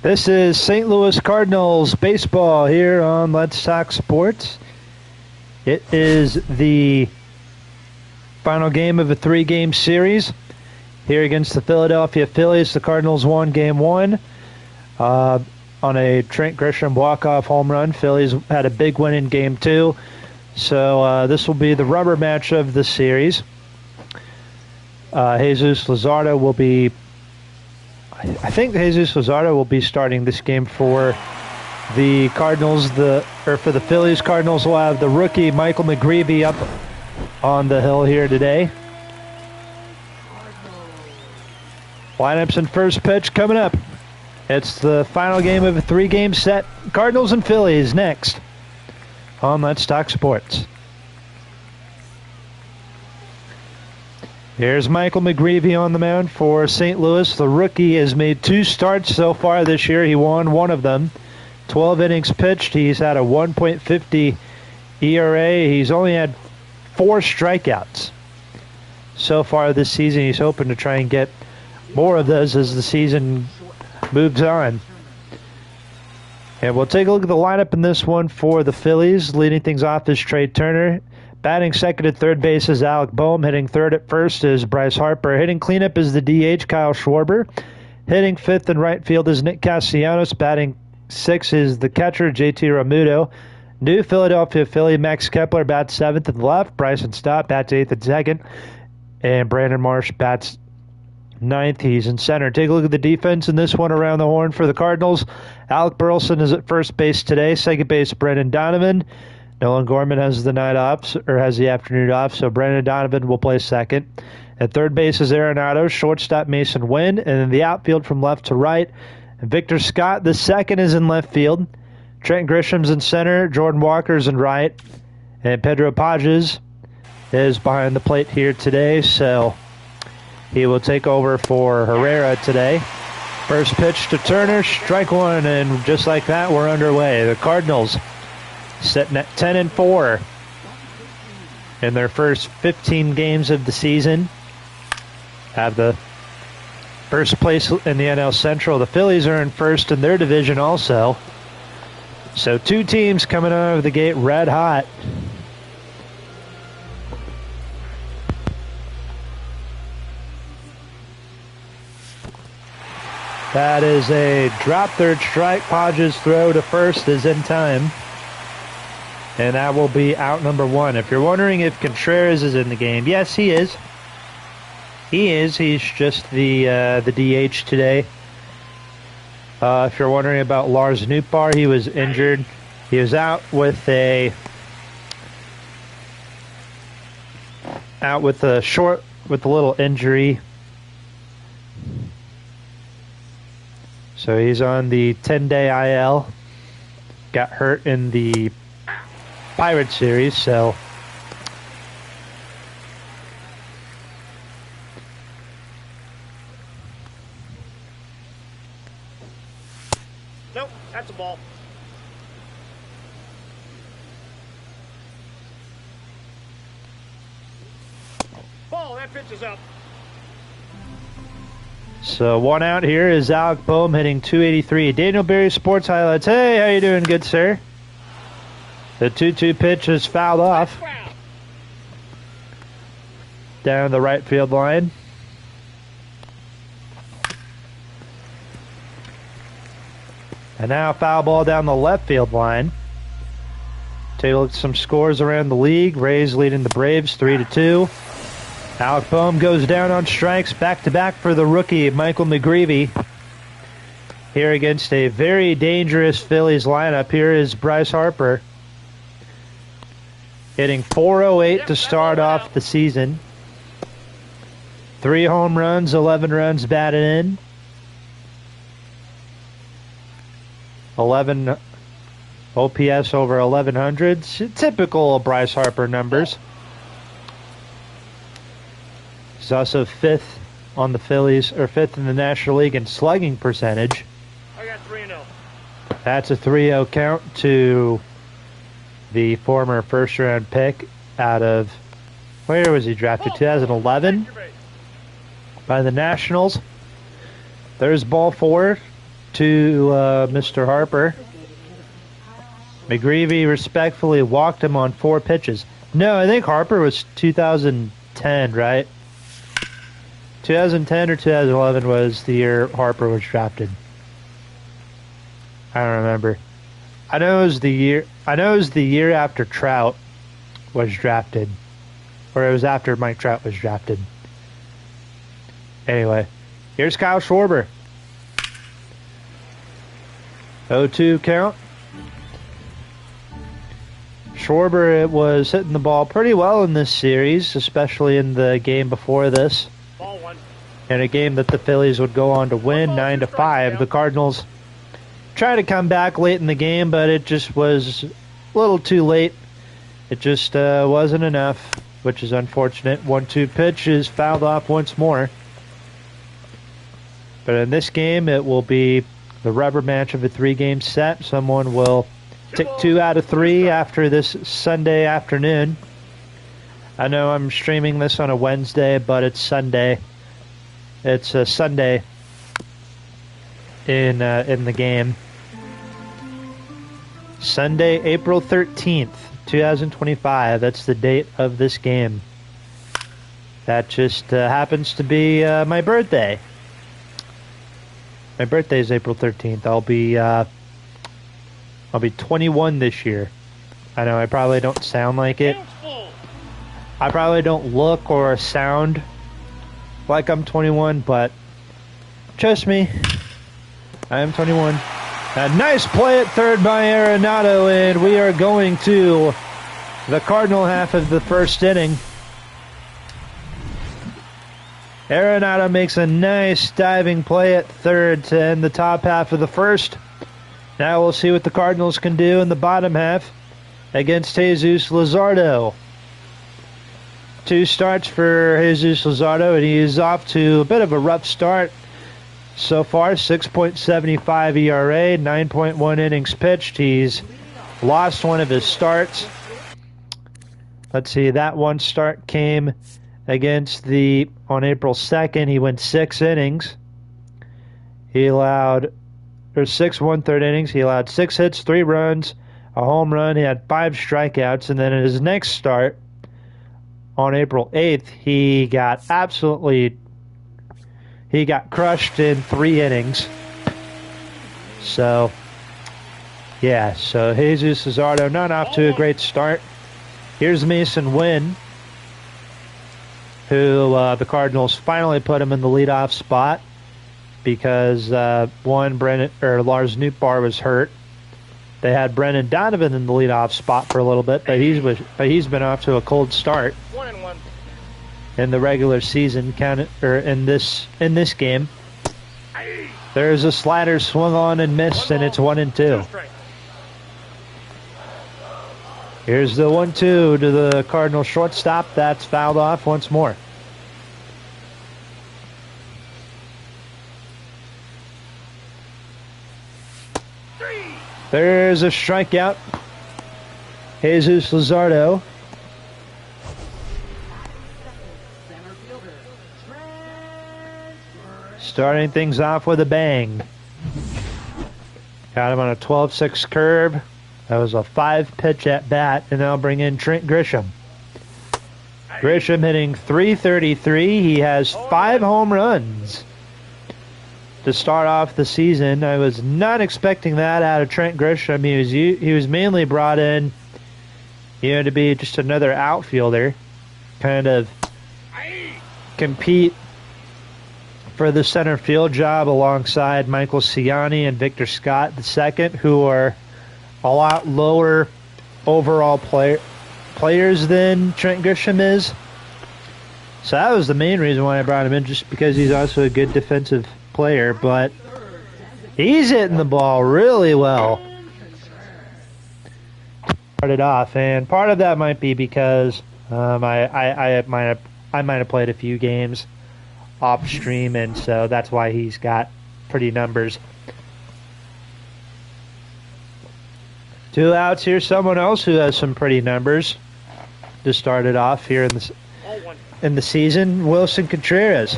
This is St. Louis Cardinals baseball here on Let's Talk Sports. It is the final game of a 3-game series here against the Philadelphia Phillies. The Cardinals won Game 1 on a Trent Grisham walk-off home run. Phillies had a big win in Game 2. So this will be the rubber match of the series. Jesus Luzardo will be... I think Jesus Luzardo will be starting this game for the Cardinals. For the Phillies, Cardinals will have the rookie Michael McGreevy up on the hill here today. Lineups and first pitch coming up. It's the final game of a 3-game set. Cardinals and Phillies next on Let's Talk Sports. Here's Michael McGreevy on the mound for St. Louis. The rookie has made 2 starts so far this year. He won one of them. 12 innings pitched. He's had a 1.50 ERA. He's only had 4 strikeouts so far this season. He's hoping to try and get more of those as the season moves on. And we'll take a look at the lineup in this one for the Phillies. Leading things off is Trey Turner. Batting second at third base is Alec Boehm. Hitting third at first is Bryce Harper. Hitting cleanup is the DH, Kyle Schwarber. Hitting fifth and right field is Nick Castellanos. Batting sixth is the catcher, JT Realmuto. New Philadelphia Philly, Max Kepler bats seventh and left. Bryson Stott bats eighth and second. And Brandon Marsh bats ninth. He's in center. Take a look at the defense in this one around the horn for the Cardinals. Alec Burleson is at first base today. Second base, Brendan Donovan. Nolan Gorman has the night off, or has the afternoon off, so Brandon Donovan will play second. At third base is Arenado, shortstop Mason Wynn, and in the outfield from left to right, Victor Scott, the second, is in left field. Trent Grisham's in center, Jordan Walker's in right, and Pedro Pages is behind the plate here today, so he will take over for Herrera today. First pitch to Turner, strike one, and just like that, we're underway. The Cardinals sitting at 10-4 in their first 15 games of the season. Have the first place in the NL Central. The Phillies are in first in their division also. So 2 teams coming out of the gate red hot. That is a drop third strike. Podge's throw to first is in time. And that will be out number 1. If you're wondering if Contreras is in the game, yes, he is. He is. He's just the DH today. If you're wondering about Lars Nootbaar, he was injured. He was out with a little injury. So he's on the 10-day IL. Got hurt in the Pirates series, so nope, that's a ball. Ball, that pitch is up. So 1 out here is Alec Boehm hitting .283. Daniel Berry Sports Highlights. Hey, how you doing, good sir? The 2-2 pitch is fouled off down the right field line. And now foul ball down the left field line. Take a look at some scores around the league. Rays leading the Braves 3-2. Alec Boehm goes down on strikes back-to-back for the rookie Michael McGreevy. Here against a very dangerous Phillies lineup. Here is Bryce Harper, hitting .408 to start off the season. 3 home runs, 11 runs batted in. 11 OPS over 1100. Typical Bryce Harper numbers. He's also 5th on the Phillies, or 5th in the National League in slugging percentage. I got 3-0. That's a 3-0 count to the former first-round pick out of, where was he drafted? 2011 by the Nationals. There's ball 4. to Mr. Harper. McGreevy respectfully walked him on 4 pitches. No, I think Harper was 2010, right? 2010 or 2011 was the year Harper was drafted. I don't remember. I know it was the year after Trout was drafted. Or it was after Mike Trout was drafted. Anyway, here's Kyle Schwarber. 0-2 count. Schwarber was hitting the ball pretty well in this series, especially in the game before this. Ball 1. In a game that the Phillies would go on to win 9-5. The Cardinals tried to come back late in the game, but it just was a little too late. It just wasn't enough, which is unfortunate. 1-2 pitch is fouled off once more. But in this game, it will be the rubber match of a 3-game set. Someone will take 2 out of 3 after this Sunday afternoon. I know I'm streaming this on a Wednesday, but it's Sunday. It's a Sunday in the game. Sunday, April 13th, 2025. That's the date of this game. That just happens to be my birthday. My birthday is April 13th. I'll be 21 this year. I know I probably don't sound like it. I probably don't look or sound like I'm 21, but trust me, I am 21. A nice play at third by Arenado, and we are going to the Cardinal half of the first inning. Arenado makes a nice diving play at third to end the top half of the first. Now we'll see what the Cardinals can do in the bottom half against Jesus Luzardo. 2 starts for Jesus Luzardo, and he is off to a bit of a rough start so far. 6.75 ERA, 9.1 innings pitched. He's lost one of his starts. Let's see, that one start came against on April 2nd. He went 6 innings. He allowed 6 1/3 innings. He allowed 6 hits, 3 runs, a home run. He had 5 strikeouts, and then in his next start on April 8th, he got crushed in 3 innings. So Jesus Luzardo not off to a great start. Here's Mason Wynn, who the Cardinals finally put him in the leadoff spot because Lars Nootbaar was hurt. They had Brendan Donovan in the leadoff spot for a little bit, but he's been off to a cold start 1-1 in the regular season. In this game, there's a slider swung on and missed, and it's 1-2. Here's the 1-2 to the Cardinal shortstop. That's fouled off once more. There's a strikeout. Jesus Luzardo. Starting things off with a bang. Got him on a 12-6 curve. That was a 5-pitch at bat, and I'll bring in Trent Grisham. Grisham hitting .333. He has 5 home runs to start off the season. I was not expecting that out of Trent Grisham. He was mainly brought in, to be just another outfielder, kind of compete for the center field job alongside Michael Ciani and Victor Scott II, who are a lot lower overall players than Trent Grisham is. So that was the main reason why I brought him in, just because he's also a good defensive player, but he's hitting the ball really well. Started off, and part of that might be because I might have played a few games off stream, and so that's why he's got pretty numbers. 2 outs here. Someone else who has some pretty numbers to start it off here in the season, Wilson Contreras.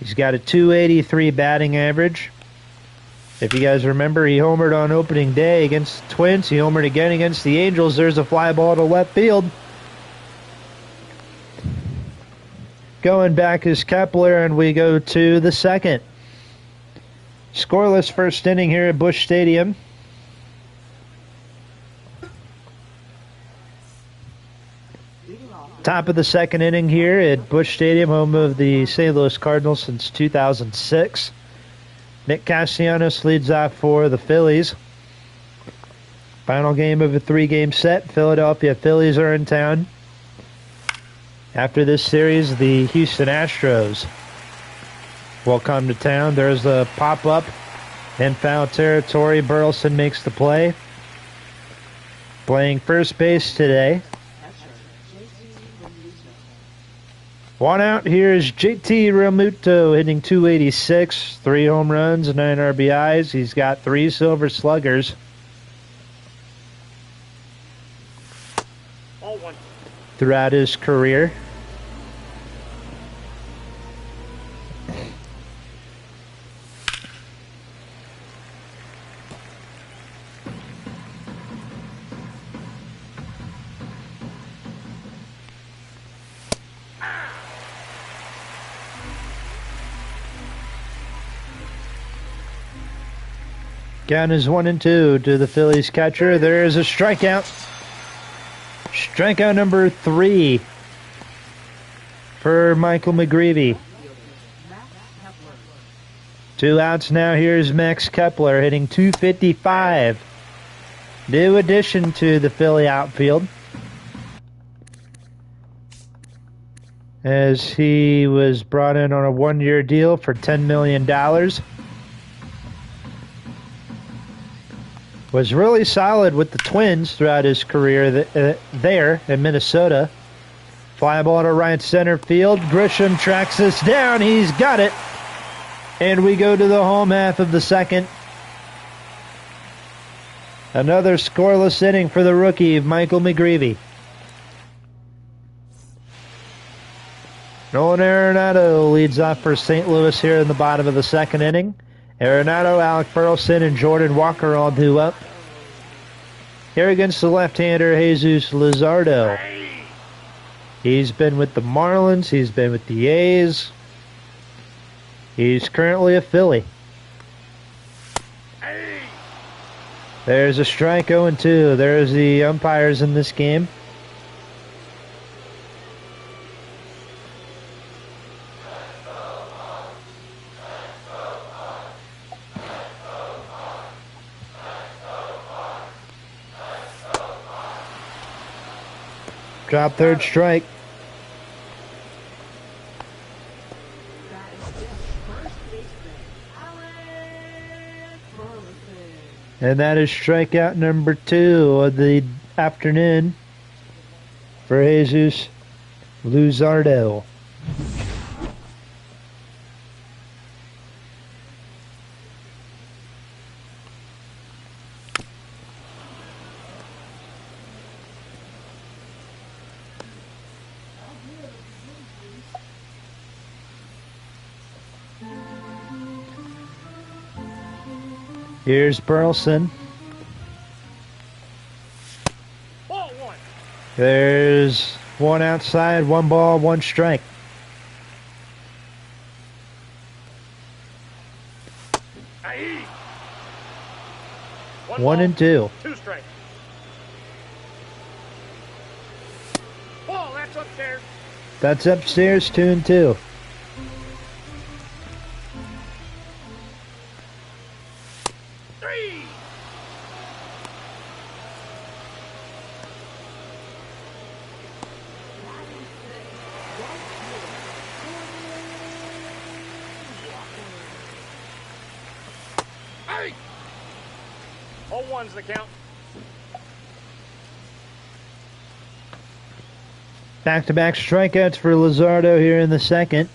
He's got a 283 batting average. If you guys remember, he homered on opening day against the Twins. He homered again against the Angels. There's a fly ball to left field. Going back is Kepler, and we go to the second. Scoreless first inning here at Busch Stadium. Top of the second inning here at Busch Stadium, home of the St. Louis Cardinals since 2006. Nick Castellanos leads off for the Phillies. Final game of a 3-game set. Philadelphia Phillies are in town. After this series, the Houston Astros will come to town. There's a pop-up in foul territory. Burleson makes the play. Playing first base today. One out here is JT Realmuto hitting 286, 3 home runs, 9 RBIs. He's got 3 silver sluggers. All one. Throughout his career. Count is 1-2 to the Phillies catcher. There is a strikeout. Strikeout number 3 for Michael McGreevy. 2 outs now. Here's Max Kepler hitting 255. New addition to the Philly outfield, as he was brought in on a 1-year deal for $10 million. Was really solid with the Twins throughout his career there in Minnesota. Fly ball to right center field. Grisham tracks this down. He's got it. And we go to the home half of the second. Another scoreless inning for the rookie, Michael McGreevy. Nolan Arenado leads off for St. Louis here in the bottom of the second inning. Arenado, Alec Burleson, and Jordan Walker all due up. Here against the left-hander, Jesus Luzardo. He's been with the Marlins. He's been with the A's. He's currently a Philly. There's a strike 0-2. There's the umpires in this game. Drop third strike. And that is strikeout number 2 of the afternoon for Jesus Luzardo. Here's Burleson. Ball one. There's one outside, 1 ball, 1 strike. Aye. 1-2. 2 strikes. Ball, that's upstairs. That's upstairs, 2-2. All one's the count. Back-to-back strikeouts for Luzardo here in the second.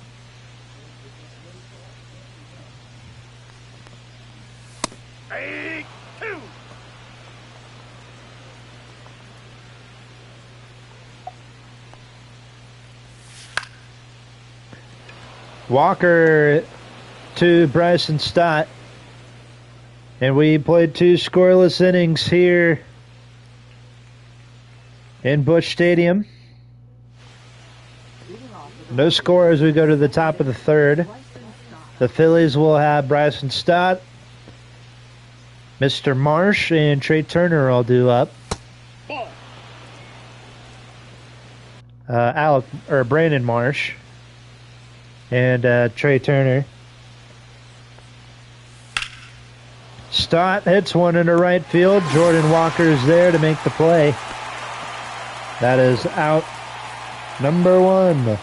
Hey, 2. Walker to Bryson Stott. And we played 2 scoreless innings here in Busch Stadium. No score as we go to the top of the 3rd. The Phillies will have Bryson Stott, Mr. Marsh, and Trey Turner all due up. Brandon Marsh and Trey Turner. Stott hits one into right field. Jordan Walker is there to make the play. That is out number 1.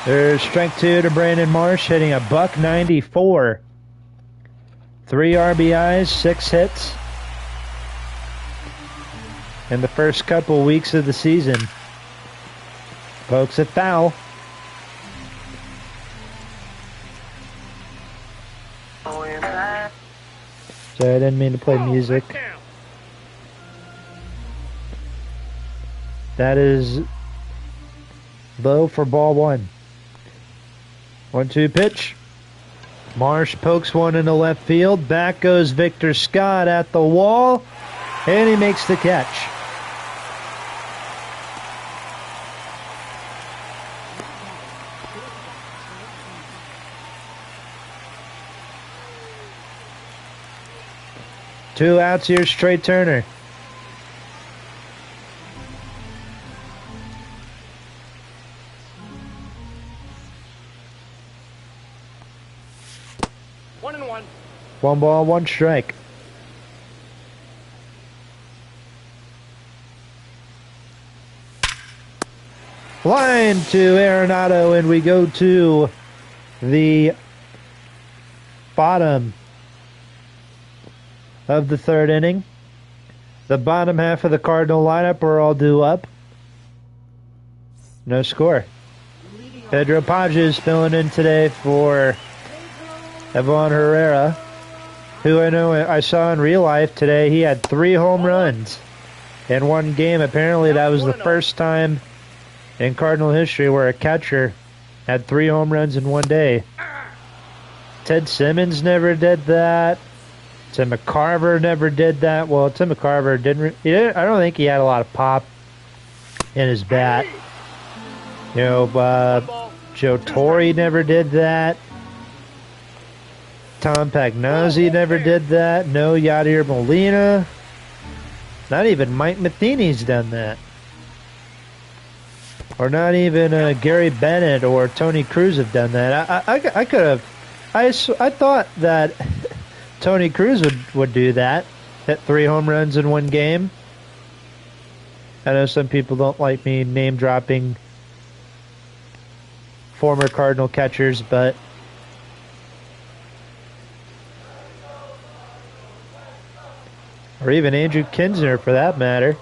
There's strike 2 to Brandon Marsh, hitting a .194. 3 RBIs, 6 hits in the first couple weeks of the season. Pokes it foul. Sorry, I didn't mean to play music. That is low for ball 1. 1-2 pitch. Marsh pokes one into left field. Back goes Victor Scott at the wall, and he makes the catch. Two outs. Here's Trey Turner. One ball, one strike. Line to Arenado, and we go to the bottom of the 3rd inning. The bottom half of the Cardinal lineup are all due up. No score. Pedro Pages filling in today for Evan Herrera, who I know I saw in real life today. He had 3 home runs in one game. Apparently that was the first time in Cardinal history where a catcher had 3 home runs in one day. Ted Simmons never did that. Tim McCarver never did that. Well, Tim McCarver didn't. I don't think he had a lot of pop in his bat. You know, Joe Torre never did that. Tom Pagnozzi never did that. No Yadier Molina. Not even Mike Matheny's done that. Or not even Gary Bennett or Tony Cruz have done that. I could have. I thought that Tony Cruz would do that. Hit 3 home runs in one game. I know some people don't like me name dropping former Cardinal catchers, but or even Andrew Kinsner for that matter.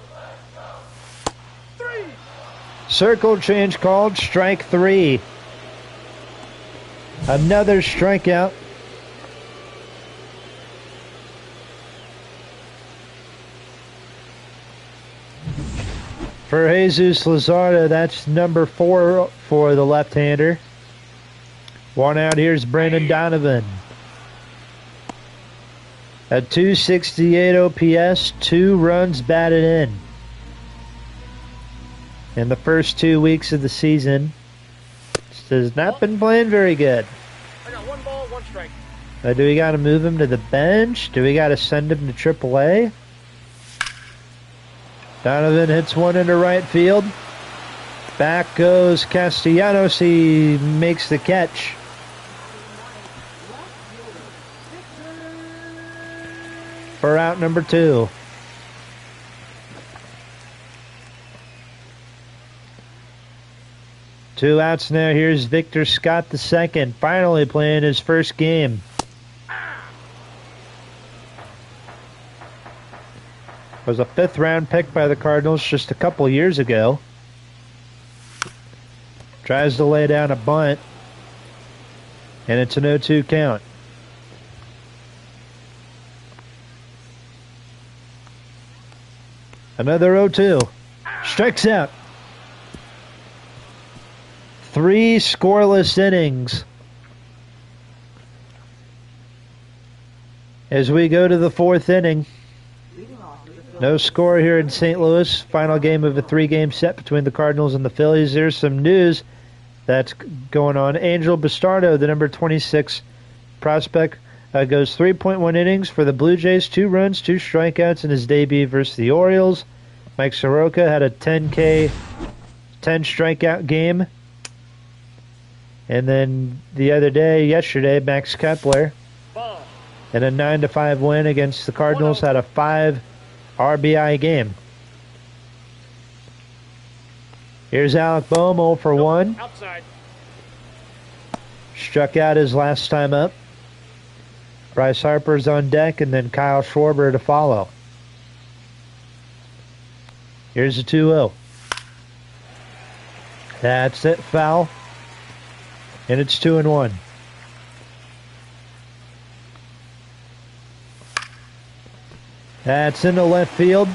Circle change called, strike 3. Another strikeout. For Jesus Luzardo, that's number 4 for the left-hander. 1 out, here's Brandon Donovan. At .268 OPS, 2 runs batted in the first 2 weeks of the season. Just has not been playing very good. I got 1 ball, 1 strike. Do we got to move him to the bench? Do we got to send him to AAA? Donovan hits one into right field. Back goes Castellanos. He makes the catch. For out number 2. Two outs now. Here's Victor Scott II, finally playing his first game. Was a 5th round pick by the Cardinals just a couple years ago. Tries to lay down a bunt, and it's an 0-2 count. Another 0-2. Strikes out. 3 scoreless innings. As we go to the 4th inning. No score here in St. Louis. Final game of a 3-game set between the Cardinals and the Phillies. There's some news that's going on. Angel Bastardo, the number 26 prospect, goes 3.1 innings for the Blue Jays, 2 runs, 2 strikeouts in his debut versus the Orioles. Mike Soroka had a 10 strikeout game. And then the other day, yesterday, Max Kepler, in a 9-5 win against the Cardinals, had a 5 RBI game. Here's Alec Bohm, 0 for 1. Outside. Struck out his last time up. Bryce Harper's on deck, and then Kyle Schwarber to follow. Here's a 2-0. That's it, foul. And it's 2-1. That's into left field.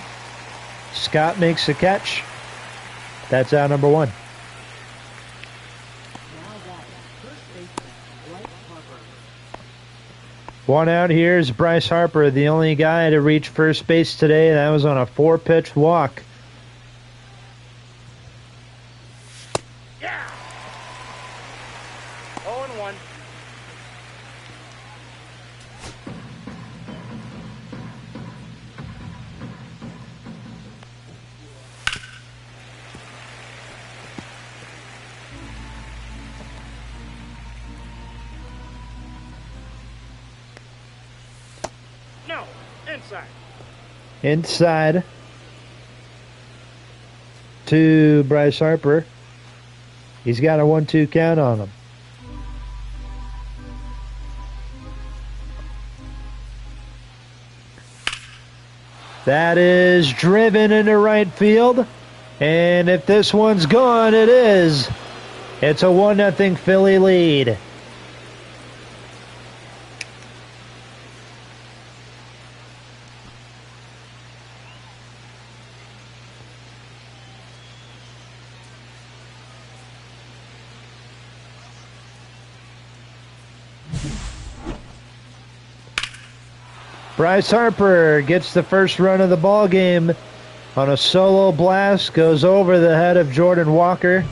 Scott makes a catch. That's out number 1. One out here is Bryce Harper, the only guy to reach first base today. That was on a 4-pitch walk. Yeah. 0-1. No, inside. Inside to Bryce Harper. He's got a 1-2 count on him. That is driven into right field. And if this one's gone, it is. It's a 1-0 Philly lead. Bryce Harper gets the first run of the ball game on a solo blast, goes over the head of Jordan Walker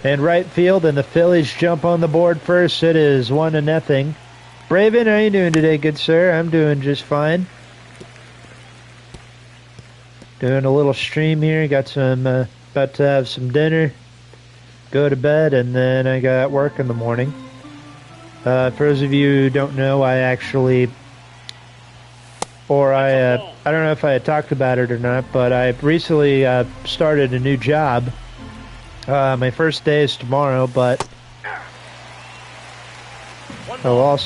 in right field, and the Phillies jump on the board first. It is 1-0. Braven, how you doing today, good sir? I'm doing just fine. Doing a little stream here. Got some about to have some dinner, go to bed, and then I got work in the morning. For those of you who don't know, I actually, I don't know if I had talked about it or not, but I recently started a new job. My first day is tomorrow, but I'll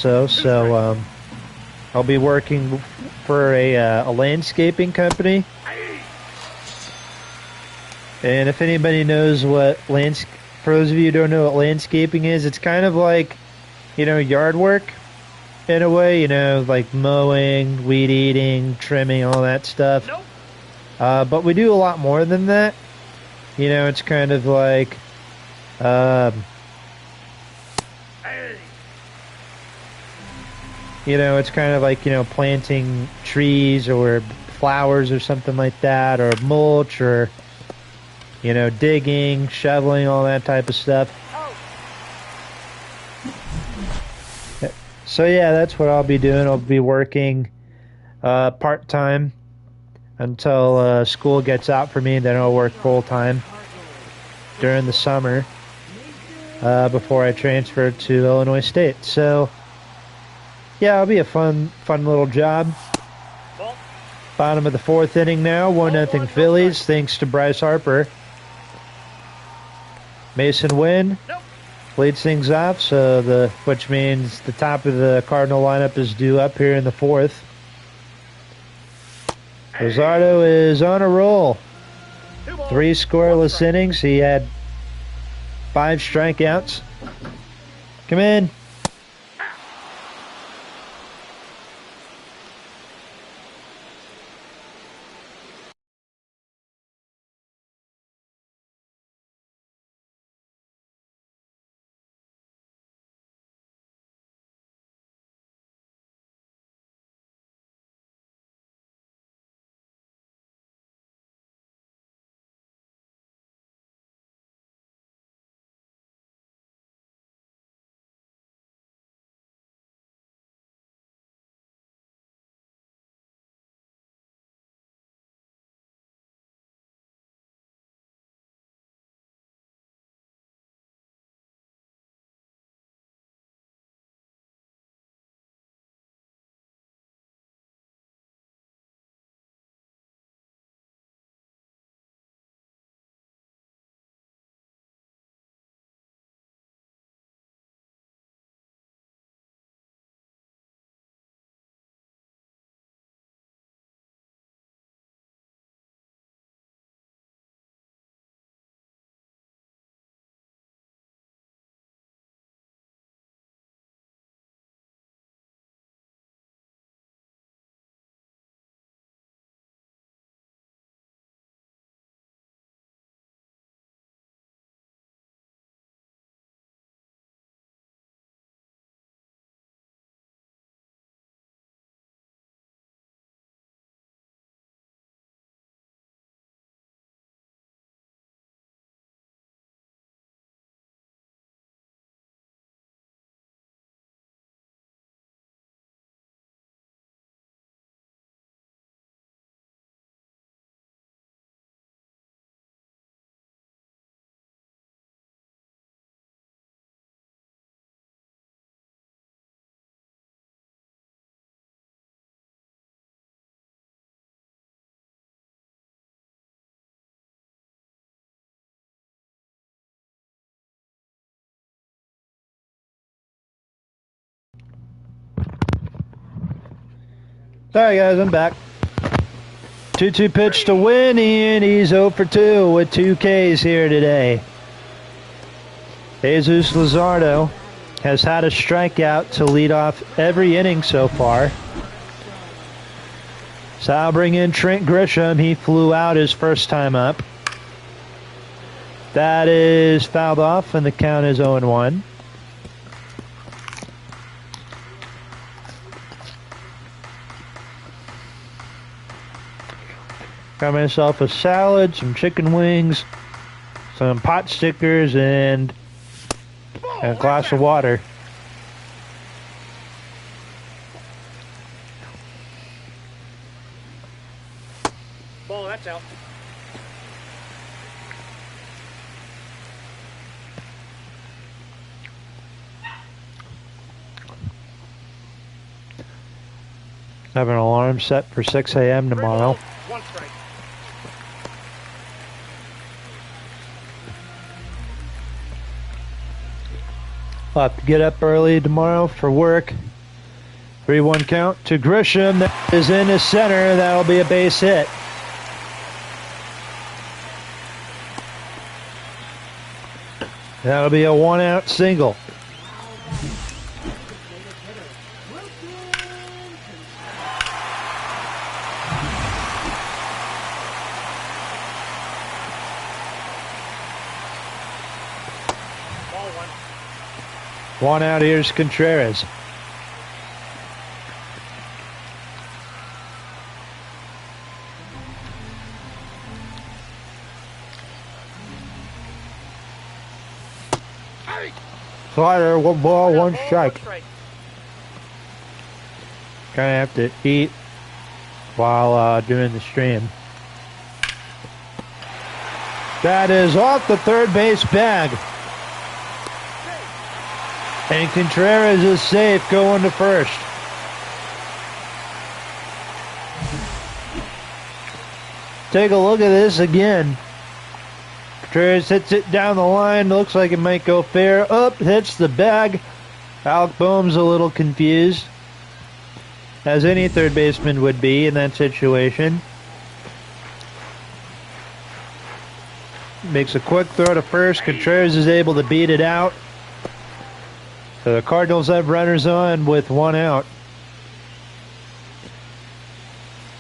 be working for a landscaping company. And if anybody knows what for those of you who don't know what landscaping is, it's kind of like, yard work. In a way, like mowing, weed eating, trimming, all that stuff. Nope. But we do a lot more than that. It's kind of like, it's kind of like, planting trees or flowers or something like that, or mulch, or, digging, shoveling, all that type of stuff. So yeah, that's what I'll be doing. I'll be working part-time until school gets out for me, and then I'll work full-time during the summer before I transfer to Illinois State. So yeah, it'll be a fun little job. Bottom of the 4th inning now, 1-0 Phillies, thanks to Bryce Harper. Mason Wynn leads things off, which means the top of the Cardinal lineup is due up here in the 4th. Luzardo is on a roll. 3 scoreless innings. He had 5 strikeouts. Come in. Sorry guys, I'm back. 2-2 pitch to Winnie, and he's 0 for 2 with 2 Ks here today. Jesus Luzardo has had a strikeout to lead off every inning so far. So I'll bring in Trent Grisham. He flew out his first time up. That is fouled off, and the count is 0-1. Got myself a salad, some chicken wings, some pot stickers, and a glass of water. Ball, that's out. I have an alarm set for 6 a.m. tomorrow. 1 strike. I'll have to get up early tomorrow for work. 3-1 count to Grisham. That is in the center. That'll be a base hit. That'll be a 1-out single. Ball 1. 1 out, here's Contreras. Slider, 1 ball, 1 strike. Gonna have to eat while doing the stream. That is off the third base bag. And Contreras is safe going to first. Take a look at this again. Contreras hits it down the line. Looks like it might go fair. Up, hits the bag. Alec Boehm's a little confused, as any third baseman would be in that situation. makes a quick throw to first. Contreras is able to beat it out. So the Cardinals have runners on with 1 out.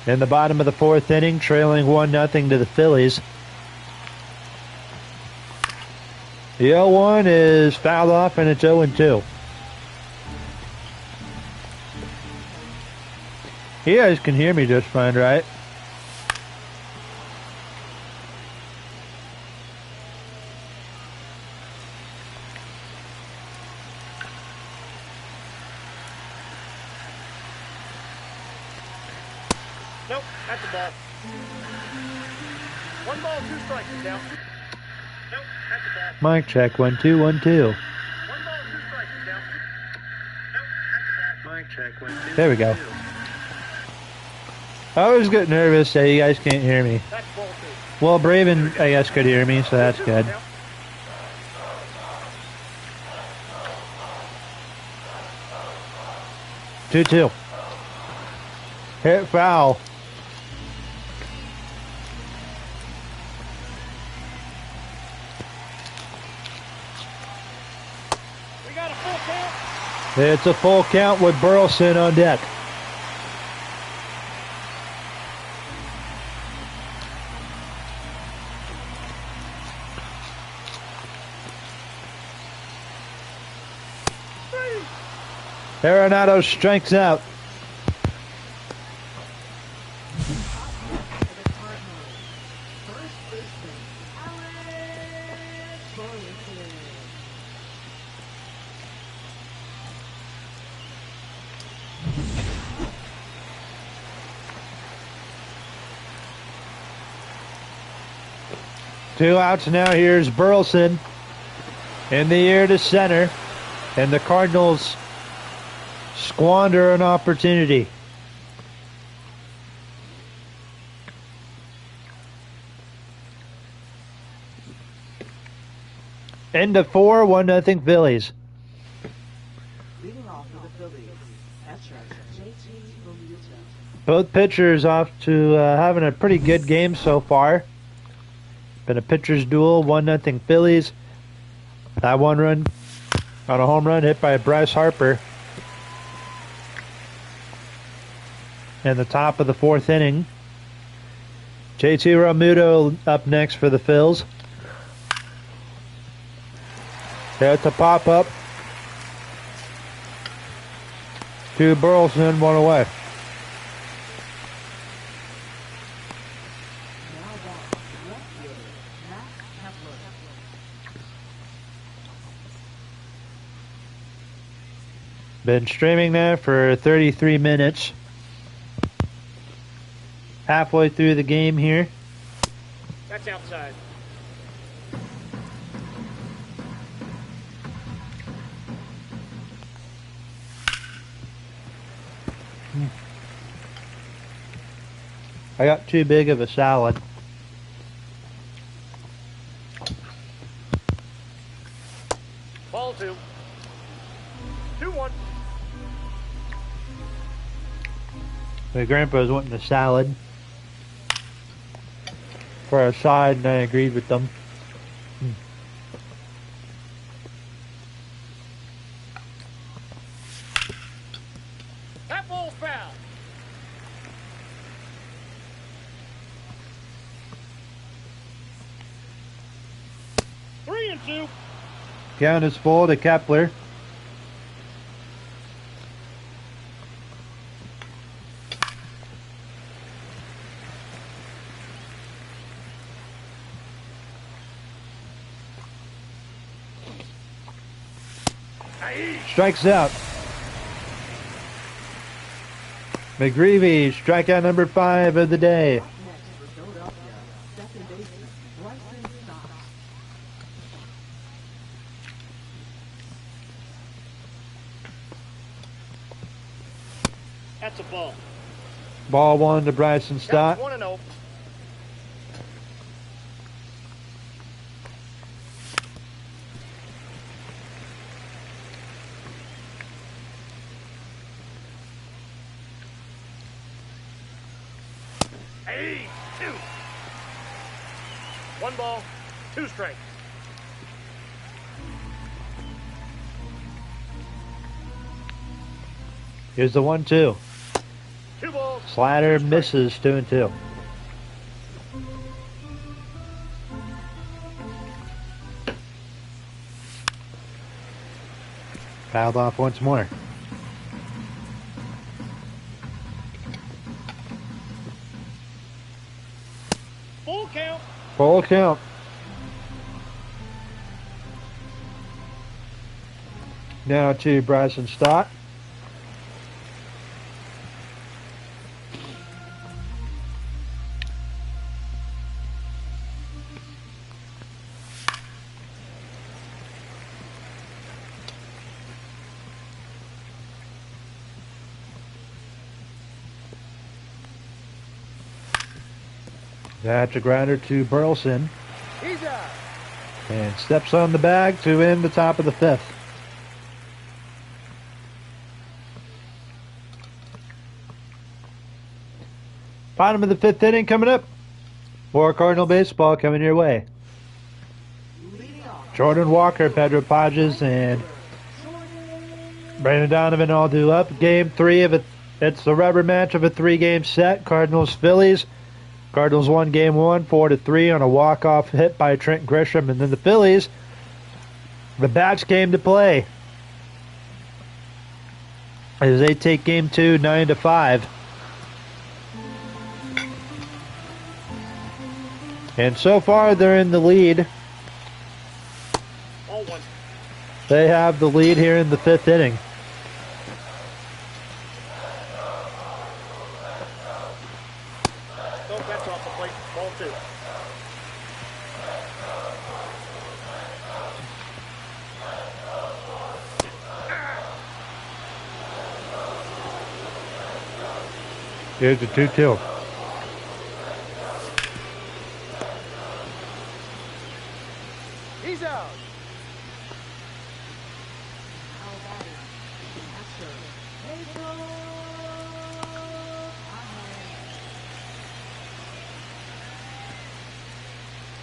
In the bottom of the 4th inning, trailing 1-0 to the Phillies. The 0-1 is fouled off, and it's 0-2. You guys can hear me just fine, right? Nope, that's a ball. 1 ball, 2 strikes is down. Nope, that's a ball. Mic check, 1 2 1 2. 1 ball, 2 strikes is down. Nope, that's a ball. Mic check, 1 2. There we go. I always get nervous that you guys can't hear me. That's ball 2. Well, Braven, I guess, could hear me, so that's good. 2-2. Hit foul. We got a full count. It's a full count with Burleson on deck. Arenado strikes out. Two outs now. Here's Burleson in the air to center, and the Cardinals squander an opportunity. End of 4, 1-0 Phillies. Leading off for the Phillies, catcher JT Realmuto. Both pitchers off to having a pretty good game so far. Been a pitcher's duel, 1-0 Phillies. That 1 run on a home run hit by Bryce Harper. In the top of the 4th inning. JT Realmuto up next for the Phils. There's a pop-up to Burleson, 1 away. Now back, left fielder, Matt Kepler. Been streaming there for 33 minutes. Halfway through the game here. That's outside. I got too big of a salad. Ball 2. 2-1. My grandpa's wanting a salad for a side, and I agreed with them. That ball's foul. Three and 2. Count is full to Kepler. Strikes out. McGreevy, strikeout number 5 of the day. Next for Philadelphia, second baseman Bryson Stott. That's a ball. Ball 1 to Bryson Stott. That's 1-0. Hey, 2. 1 ball, 2 strikes. Here's the 1-2. 2 balls. Slider 2 strikes. misses, 2-2. Fouled off once more. Full count. Full count. Now to Bryson Stott. That's a grounder to Burleson. He's out. And steps on the bag to end the top of the 5th. Bottom of the 5th inning coming up. More Cardinal baseball coming your way. Jordan Walker, Pedro Pages, and Brandon Donovan all due up. Game 3 of it. It's the rubber match of a 3-game set. Cardinals Phillies. Cardinals won game 1, 4-3 on a walk-off hit by Trent Grisham, and then the Phillies, the bats came to play as they take game 2, 9-5. And so far, they're in the lead. All 1. They have the lead here in the 5th inning. Don't catch off the plate. Ball 2. Here's the 2-2. He's out.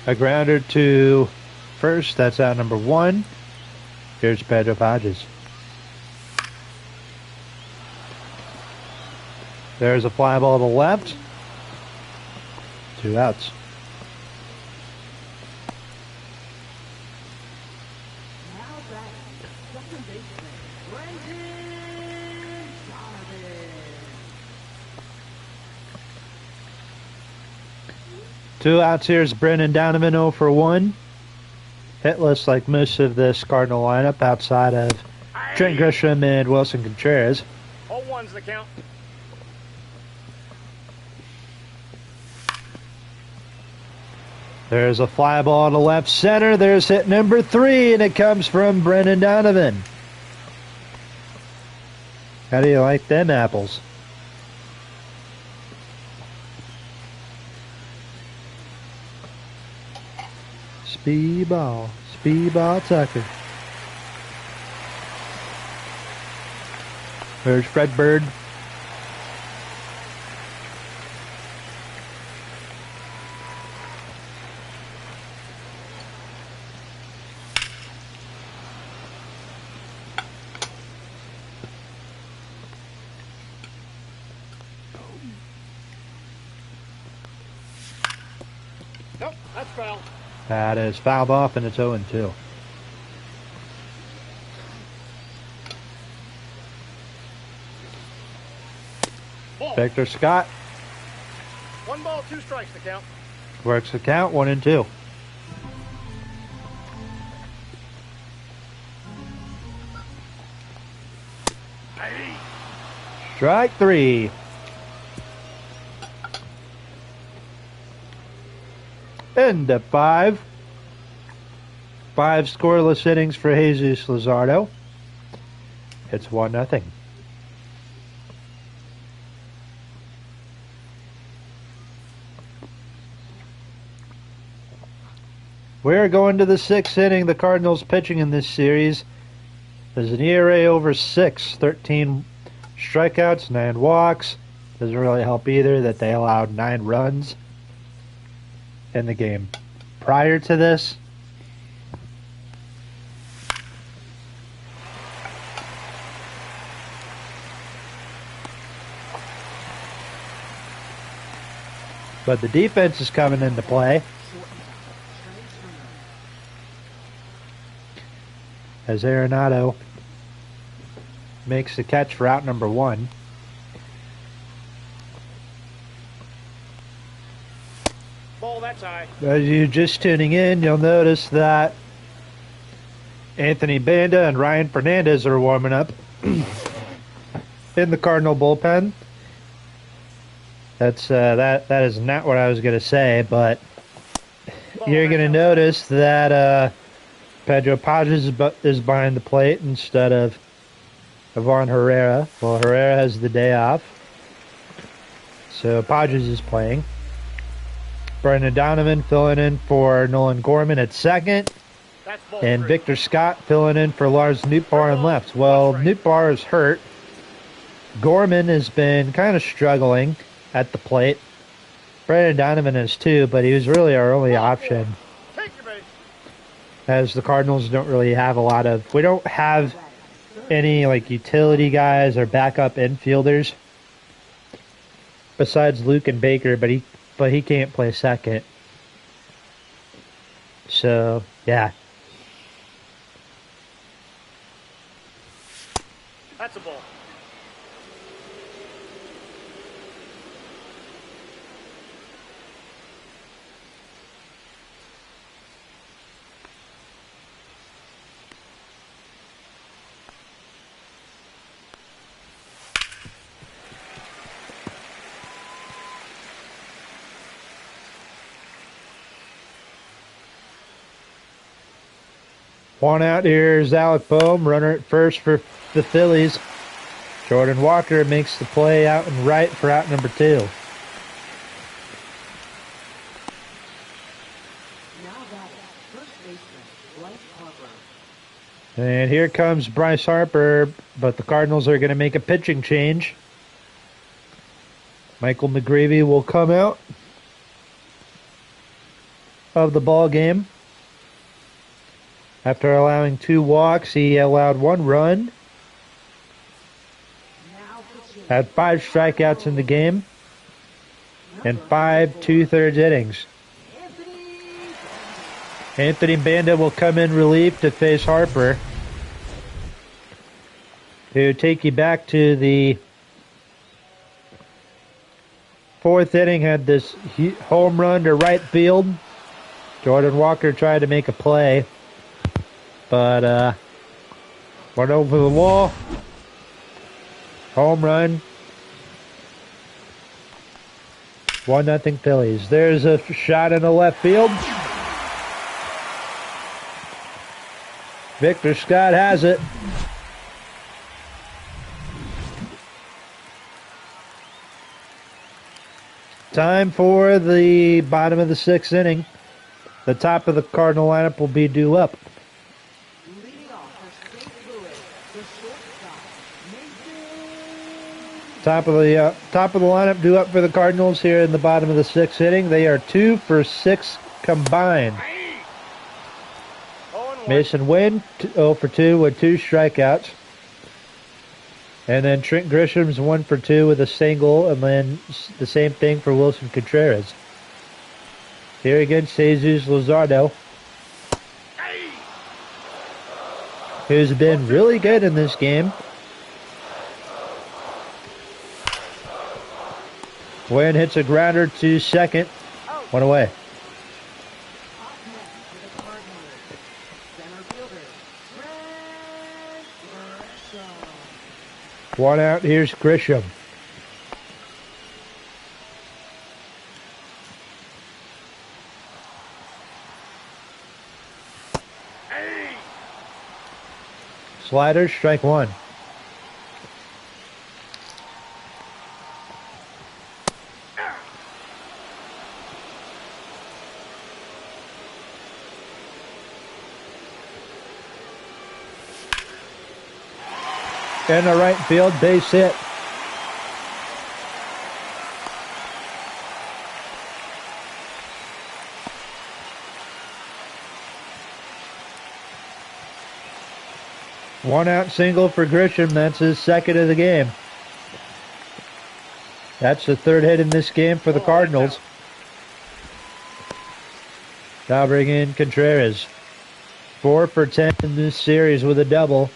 A grounder to first. That's out number 1. Here's Pedro Pages. There's a fly ball to the left. 2 outs. Now batting, second baseman, Brandon Donovan. 2 outs. Here's Brendan Donovan 0 for 1. Hitless like most of this Cardinal lineup outside of Trent Grisham and Wilson Contreras. All 1's the count. There's a fly ball to left center. There's hit number 3, and it comes from Brendan Donovan. How do you like them apples? Speedball Tucker. There's Fred Bird. Nope, that's foul. That is fouled off, and it's 0-2. Ball. Victor Scott 1 ball, 2 strikes to count. works the count, 1-2. Strike 3. End of 5. 5 scoreless innings for Jesus Luzardo. It's 1-0. We're going to the 6th inning. The Cardinals pitching in this series. There's an ERA over 6, 13 strikeouts, 9 walks. Doesn't really help either that they allowed 9 runs in the game prior to this. But the defense is coming into play. As Arenado makes the catch for out number 1. Ball, that's high. As you're just tuning in, you'll notice that Anthony Banda and Ryan Fernandez are warming up in the Cardinal bullpen. That's that is not what I was going to say, but you're going to notice that Pedro Pages is behind the plate instead of Ivan Herrera. Well, Herrera has the day off, so Pages is playing. Brendan Donovan filling in for Nolan Gorman at second, and Victor Scott filling in for Lars Nootbaar in left. Well, Nootbaar is hurt. Gorman has been kind of struggling at the plate. Brendan Donovan is too, but he was really our only option, as the Cardinals don't really have a lot of, we don't have any like utility guys or backup infielders besides Luke and Baker, but he can't play second. So yeah. That's a ball. One out here is Alec Boehm, runner at first for the Phillies. Jordan Walker makes the play out and right for out number 2. Now that first baseman, Bryce Harper. And here comes Bryce Harper, but the Cardinals are going to make a pitching change. Michael McGreevy will come out of the ball game. After allowing 2 walks, he allowed 1 run. Had 5 strikeouts in the game and 5 2/3 innings. Anthony Banda will come in relief to face Harper, to take you back to the 4th inning. Had this home run to right field. Jordan Walker tried to make a play, but went over the wall. Home run. 1-0 Phillies. There's a shot in the left field. Victor Scott has it. Time for the bottom of the 6th inning. The top of the Cardinal lineup will be due up. Top of the lineup due up for the Cardinals here in the bottom of the 6th inning. They are 2 for 6 combined. Mason Wynn 0 for 2 with 2 strikeouts. And then Trent Grisham's 1 for 2 with a single, and then the same thing for Wilson Contreras. Here against Jesus Luzardo, who's been really good in this game. Wynn hits a grounder to second. 1 away. One out. Here's Grisham. Slider, strike 1. In the right field, base hit. 1 out single for Grisham. That's his second of the game. That's the third hit in this game for the Cardinals. Now bring in Contreras. 4 for 10 in this series with a double.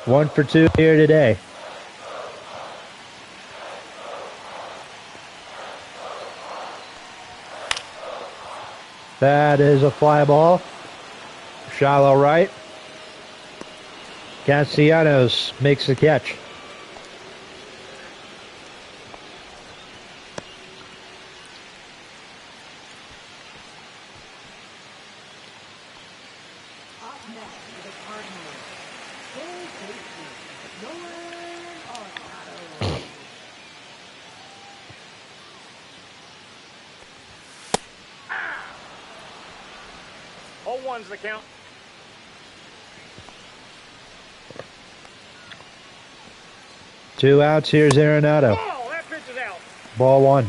1 for 2 here today. That is a fly ball. Shallow right. Castellanos makes the catch. Up next for the Cardinals, full safety, Nolan Arenado. All one's the count. Two outs. Here's Arenado. Oh, that pitch is out. Ball 1.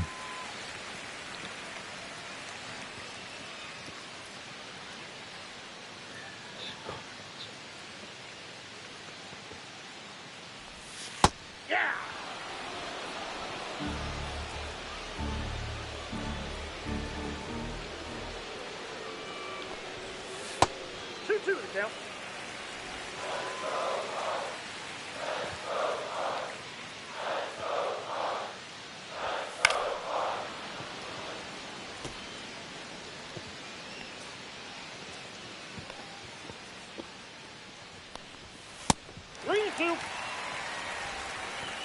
Yeah. 2-2 the count.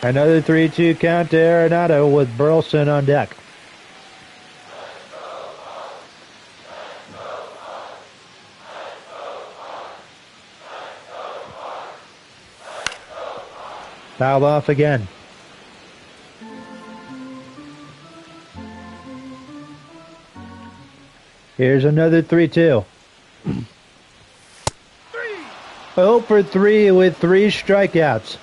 Another 3-2 count to Arenado with Burleson on deck. Fouled off again. Here's another 3-2. 0 for 3 with 3 strikeouts.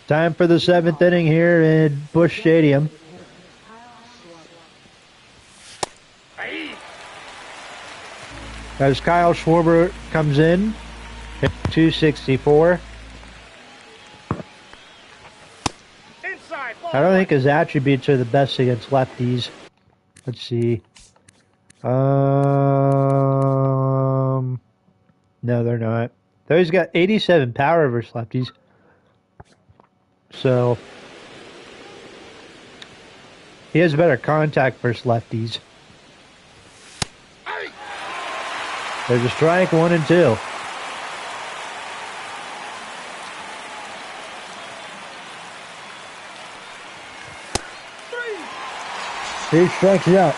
Time for the 7th inning here in Busch Stadium. As Kyle Schwarber comes in at 264. I don't think his attributes are the best against lefties. Let's see. No, they're not. Though he's got 87 power versus lefties. So he has better contact versus lefties. There's a strike, 1 and 2. He strikes out.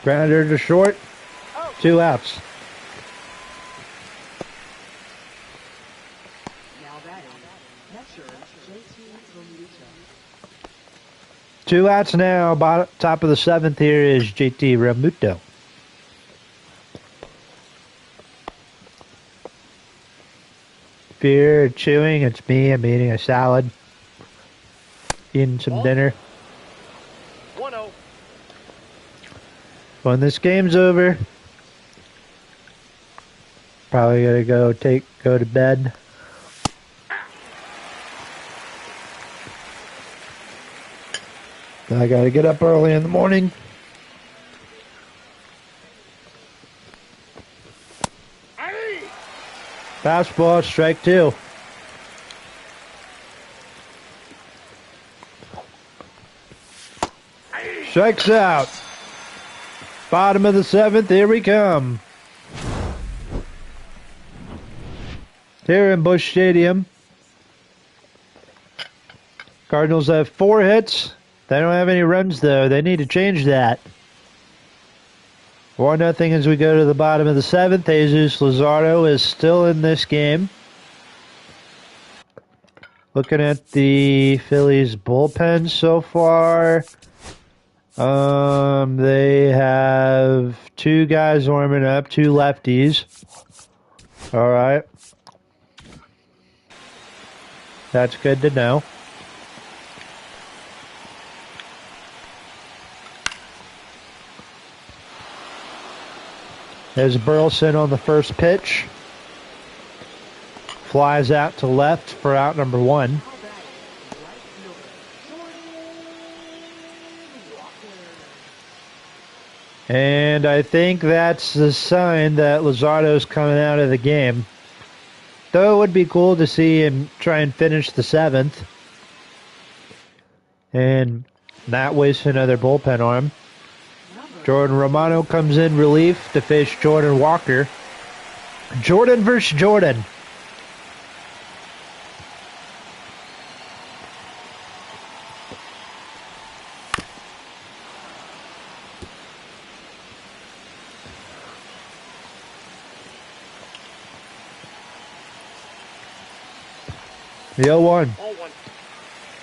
Grounder to short. 2 outs. Now batting, catcher JT Realmuto. 2 outs now. Top of the 7th here is JT Realmuto. If you're chewing, it's me. I'm eating a salad. Eating some dinner. 1-0. When this game's over, probably gonna go to bed. I gotta get up early in the morning. Fastball, strike 2. Strikes out. Bottom of the 7th, here we come. Here in Busch Stadium. Cardinals have 4 hits. They don't have any runs, though. They need to change that. 1-0 as we go to the bottom of the 7th. Jesus Luzardo is still in this game. Looking at the Phillies bullpen so far, they have 2 guys warming up, 2 lefties. All right. That's good to know. There's Burleson on the first pitch. Flies out to left for out number 1. And I think that's the sign that Luzardo's coming out of the game. Though it would be cool to see him try and finish the 7th. And not waste another bullpen arm. Jordan Romano comes in relief to face Jordan Walker. Jordan versus Jordan. The 0-1.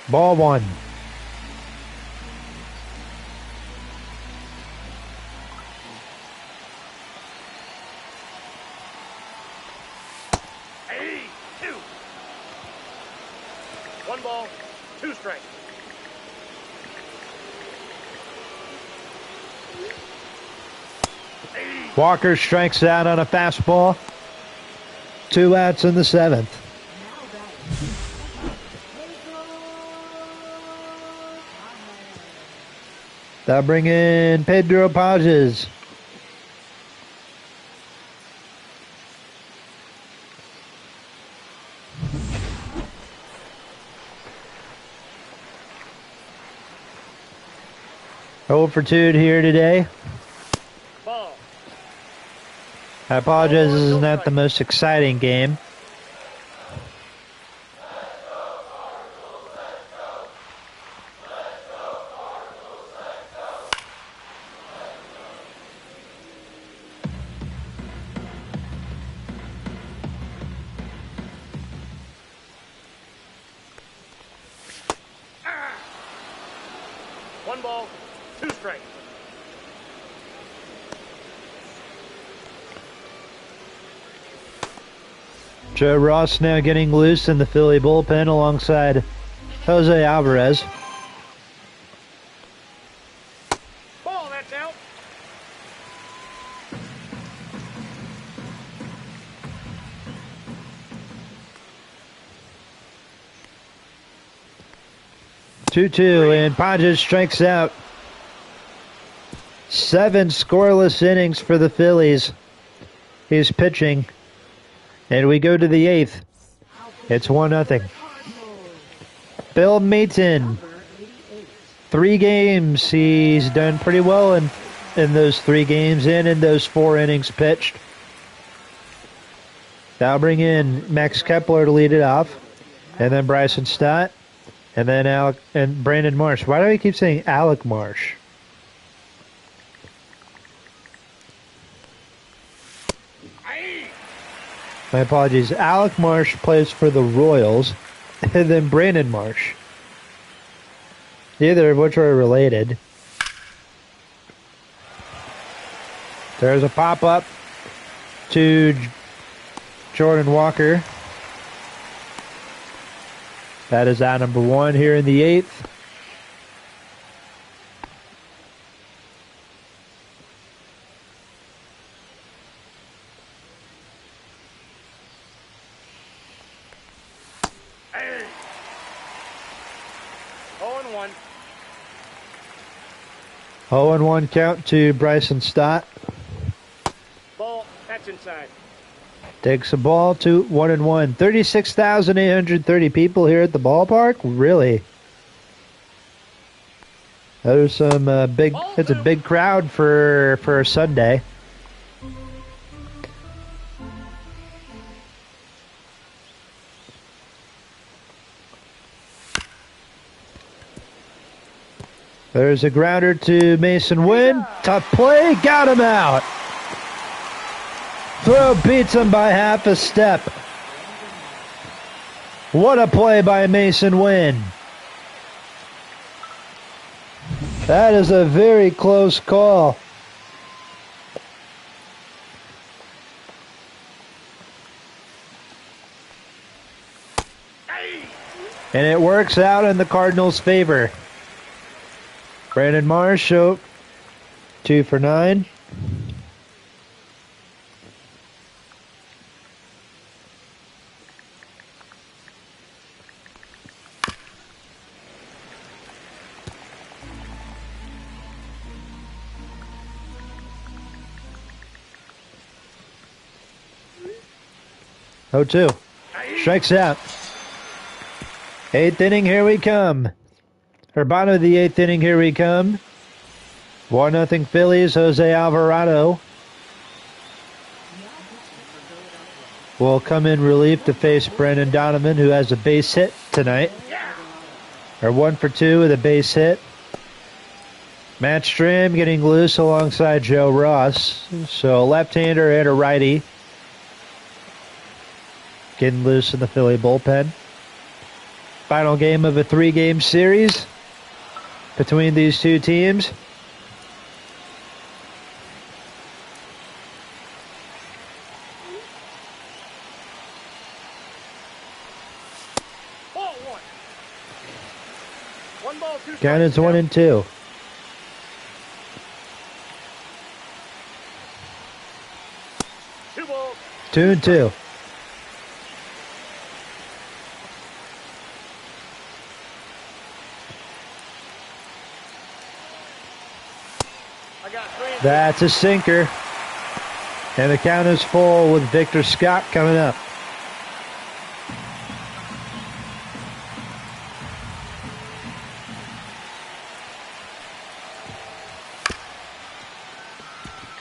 Ball 1. Hey, 2. 1 ball, 2 strikes. Walker strikes out on a fastball. 2 outs in the 7th. They'll bring in Pedro Pages. For 2 here today. Ball. I apologize, this is not the most exciting game. One ball, 2 strikes. Joe Ross now getting loose in the Philly bullpen alongside Jose Alvarez. Ball, that's out. Two, and Pages strikes out. 7 scoreless innings for the Phillies. He's pitching. And we go to the 8th. It's 1-0. Bill Mayton. 3 games. He's done pretty well in those 3 games and in those 4 innings pitched. They'll bring in Max Kepler to lead it off. And then Bryson Stott. And then Alec and Brandon Marsh. Why do I keep saying Alec Marsh? My apologies. Alec Marsh plays for the Royals, and then Brandon Marsh. Neither of which are related. There's a pop-up to Jordan Walker. That is out number 1 here in the 8th. Hey. 0-1. 0-1 count to Bryson Stott. Ball, that's inside. Takes a ball to 1-1. 36,830 people here at the ballpark? Really? There's some big. It's a big crowd for a Sunday. There's a grounder to Mason Wynn. Tough play. Got him out. Throw beats him by half a step. What a play by Mason Wynn. That is a very close call. And it works out in the Cardinals' favor. Brandon Marsh, 2 for 9. Oh, 2. Strikes out. 8th inning, here we come. Or bottom of the 8th inning, here we come. 1-0 Phillies, Jose Alvarado will come in relief to face Brendan Donovan, who has a base hit tonight. Or 1 for 2 with a base hit. Matt Stram getting loose alongside Joe Ross. So a left-hander and a righty getting loose in the Philly bullpen. Final game of a 3-game series between these two teams. Count is 1-2. Two and two. That's a sinker. And the count is full with Victor Scott coming up.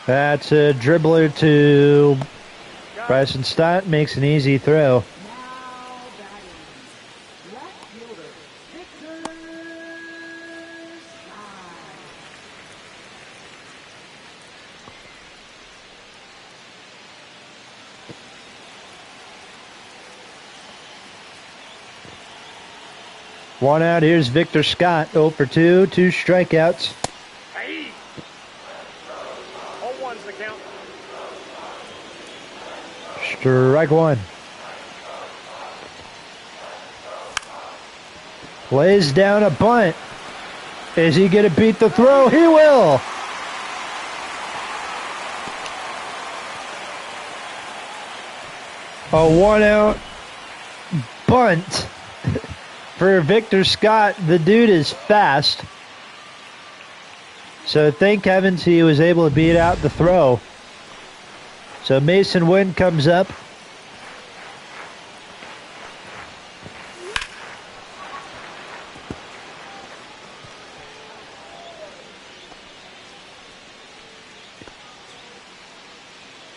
That's a dribbler to Bryson Stott. Makes an easy throw. One out. Here's Victor Scott. 0 for 2. 2 strikeouts. Hey. 0-1's the count. Strike 1. Lays down a bunt. Is he going to beat the throw? He will. A 1-out bunt. For Victor Scott, the dude is fast. So thank heavens he was able to beat out the throw. So Mason Wynn comes up.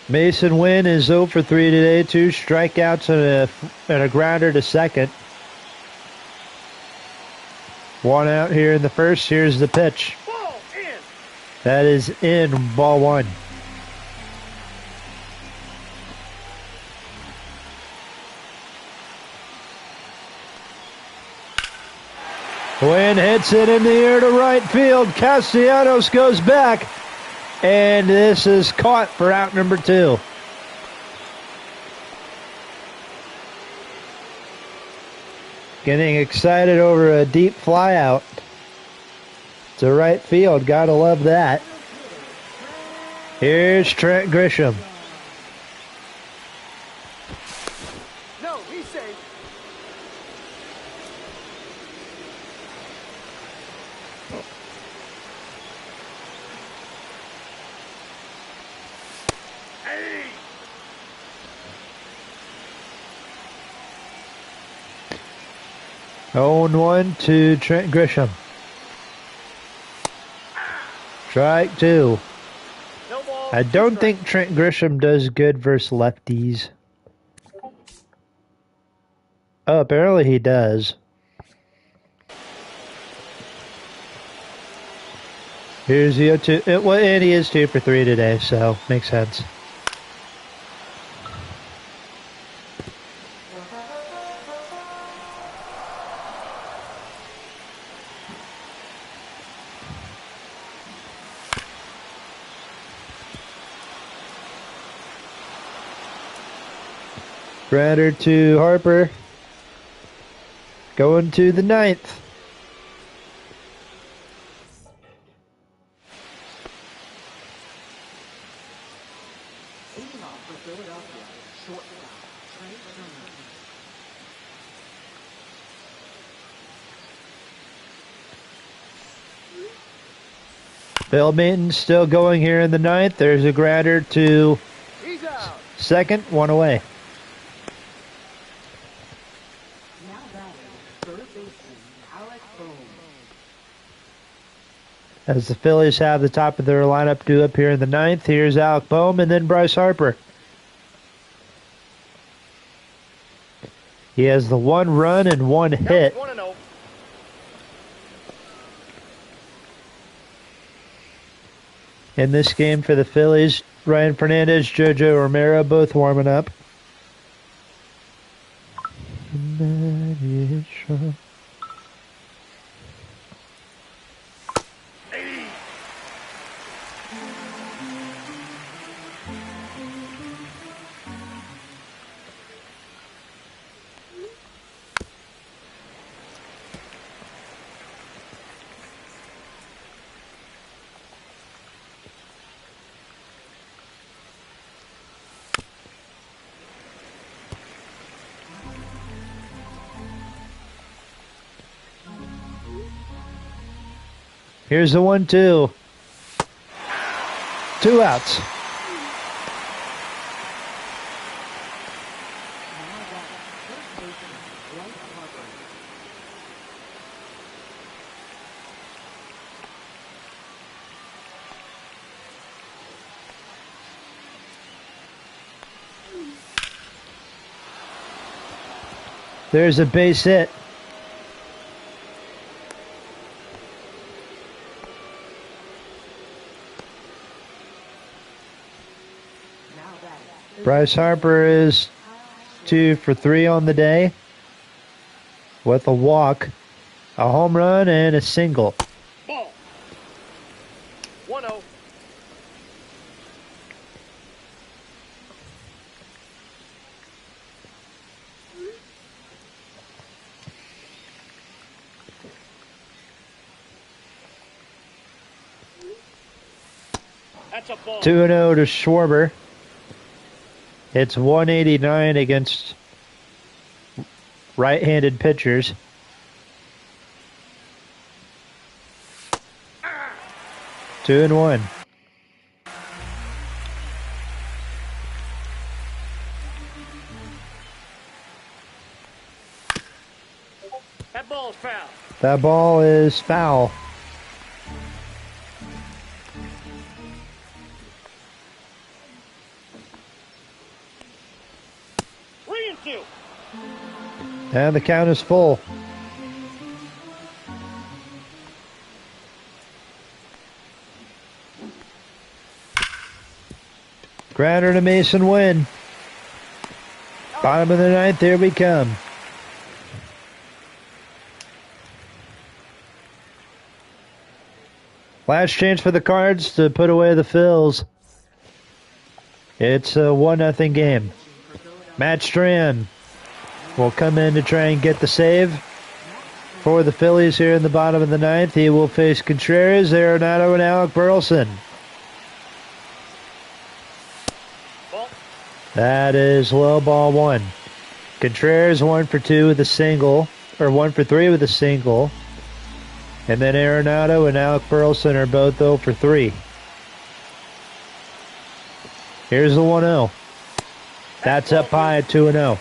Mason Wynn is 0 for 3 today. 2 strikeouts and a grounder to second. 1 out here in the first. Here's the pitch. Ball in. That is in. Ball 1. Wynn hits it in the air to right field. Castellanos goes back. And this is caught for out number 2. Getting excited over a deep fly out to right field. Gotta love that. Here's Trent Grisham. No, he's safe. Hey. 0-1 to Trent Grisham. Strike 2. No ball. I don't think Trent Grisham does good versus lefties. Oh, apparently he does. Here's the 0-2. Well, and he is 2 for 3 today, so makes sense. Grounder to Harper. Going to the 9th. Leading off for Philadelphia, shortstop, Trey Turner. Bill Maton still going here in the 9th. There's a grounder to He's out. second, 1 away. Now batting, third baseman, Alex Bohm. As the Phillies have the top of their lineup due up here in the 9th, here's Alec Bohm and then Bryce Harper. He has the 1 run and 1 hit. 1-0. In this game for the Phillies. Ryan Fernandez, JoJo Romero both warming up. Here's the 1-2. 2 outs. Now batting, first baseman, Bryce Harper. There's a base hit. Now batting, Bryce Harper is 2 for 3 on the day with a walk, a home run, and a single. Ball. 1-0. That's a ball. 2-0 to Schwarber. It's 189 against right-handed pitchers. Ah! 2-1. That ball's foul. That ball is foul. And the count is full. Grounder to Mason Wynn. Bottom of the 9th, here we come. Last chance for the Cards to put away the Phils. It's a 1-0 game. Matt Strand will come in to try and get the save for the Phillies here in the bottom of the 9th. He will face Contreras, Arenado, and Alec Burleson. That is low ball 1. Contreras 1 for 2 with a single, or 1 for 3 with a single. And then Arenado and Alec Burleson are both 0 for 3. Here's the 1-0. That's up high at 2-0.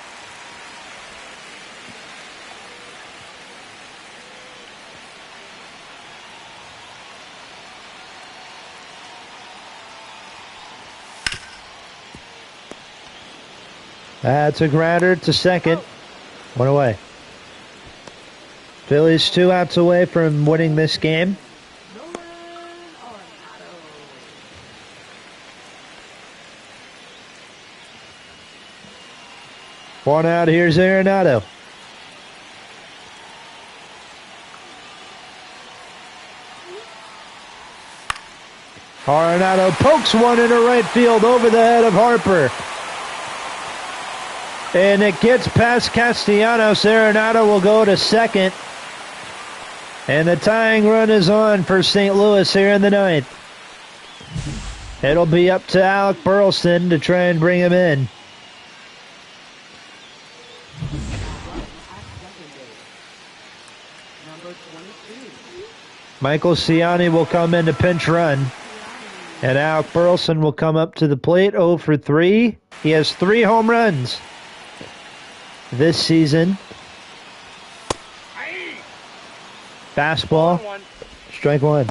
That's a grounder to second. 1 away. Phillies 2 outs away from winning this game. Nolan One out, here's Arenado. Arenado pokes one into right field over the head of Harper. And it gets past Castellanos. Arenado will go to second. And the tying run is on for St. Louis here in the ninth. It'll be up to Alec Burleson to try and bring him in. Michael Ciani will come in to pinch run. And Alec Burleson will come up to the plate 0 for 3. He has 3 home runs this season. Fastball. Strike one.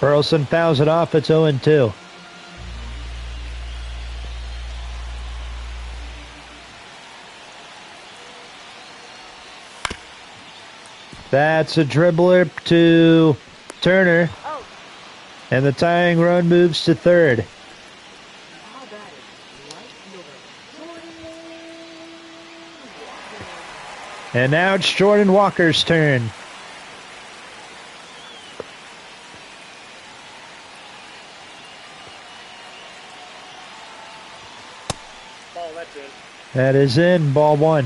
Burleson fouls it off. It's 0-2. That's a dribbler to Turner. And the tying run moves to third. And now it's Jordan Walker's turn. That is in, ball one.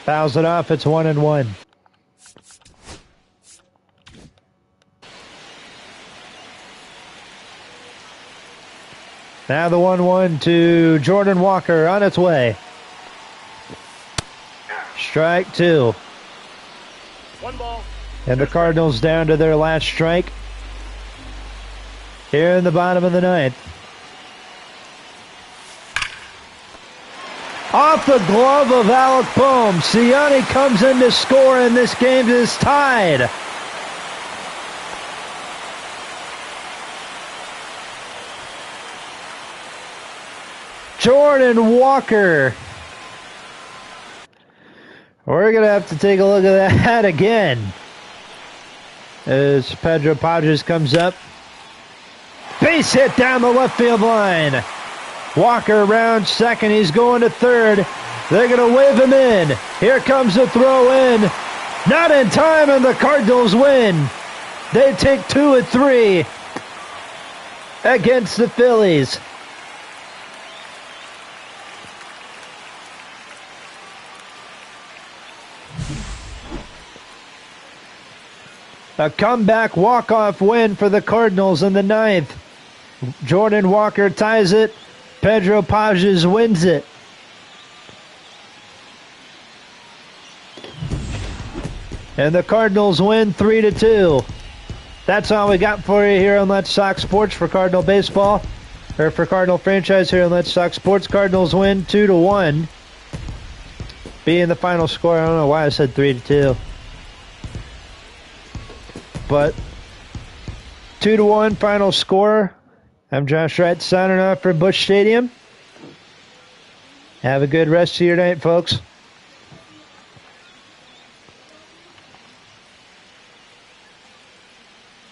Fouls it off, it's 1-1. Now the 1-1 to Jordan Walker on its way. Strike two. One ball. And the Cardinals down to their last strike here in the bottom of the ninth. Off the glove of Alec Bohm, Ciani comes in to score, and this game is tied. Jordan Walker. We're going to have to take a look at that again. As Pedro Pages comes up. Base hit down the left field line. Walker rounds second. He's going to third. They're going to wave him in. Here comes the throw in. Not in time, and the Cardinals win. They take 2-3 against the Phillies. A comeback walk-off win for the Cardinals in the ninth. Jordan Walker ties it. Pedro Pages wins it. And the Cardinals win 3-2. That's all we got for you here on Let's Talk Sports for Cardinal Baseball. Or for Cardinal Franchise here on Let's Talk Sports. Cardinals win 2-1. Being the final score. I don't know why I said 3-2. But 2-1 final score. I'm Josh Wright signing off from Busch Stadium. Have a good rest of your night, folks.